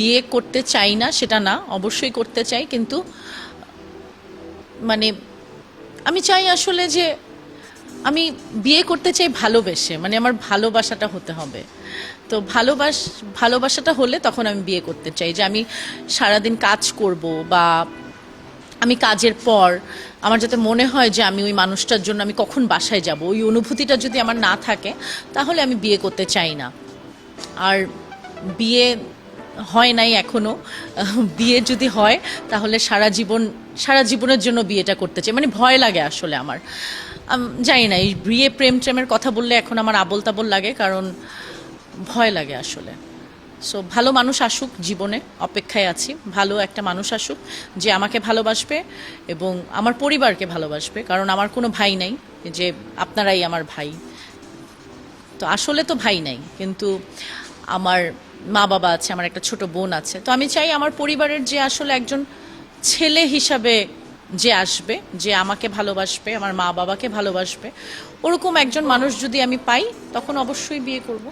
বিয়ে করতে চাই না সেটা না, অবশ্যই করতে চাই, কিন্তু মানে আমি চাই আসলে যে আমি বিয়ে করতে চাই ভালোবেসে, মানে আমার ভালোবাসাটা হতে হবে। তো ভালোবাসাটা হলে তখন আমি বিয়ে করতে চাই, যে আমি সারাদিন কাজ করব, বা আমি কাজের পর আমার যাতে মনে হয় যে আমি ওই মানুষটার জন্য আমি কখন বাসায় যাব, ওই অনুভূতিটা যদি আমার না থাকে, তাহলে আমি বিয়ে করতে চাই না। আর বিয়ে হয় নাই এখনো। বিয়ে যদি হয় তাহলে সারা জীবনের জন্য বিয়েটা করতে চাই, মানে ভয় লাগে আসলে আমার। জানি না, এই বিয়ে প্রেম ট্রেমের কথা বললে এখন আমার আবোল তাবোল লাগে, কারণ ভয় লাগে আসলে। সো ভালো মানুষ আসুক জীবনে, অপেক্ষায় আছি ভালো একটা মানুষ আসুক যে আমাকে ভালোবাসবে এবং আমার পরিবারকে ভালোবাসবে, কারণ আমার কোনো ভাই নাই, যে আপনারাই আমার ভাই। তো আসলে তো ভাই নাই, কিন্তু আমার মা বাবা আছে, আমার একটা ছোট বোন আছে। তো আমি চাই আমার পরিবারের যে আসলে একজন ছেলে হিসাবে যে আসবে, যে আমাকে ভালোবাসবে, আমার মা বাবাকে ভালোবাসবে, ওরকম একজন মানুষ যদি আমি পাই, তখন অবশ্যই বিয়ে করব।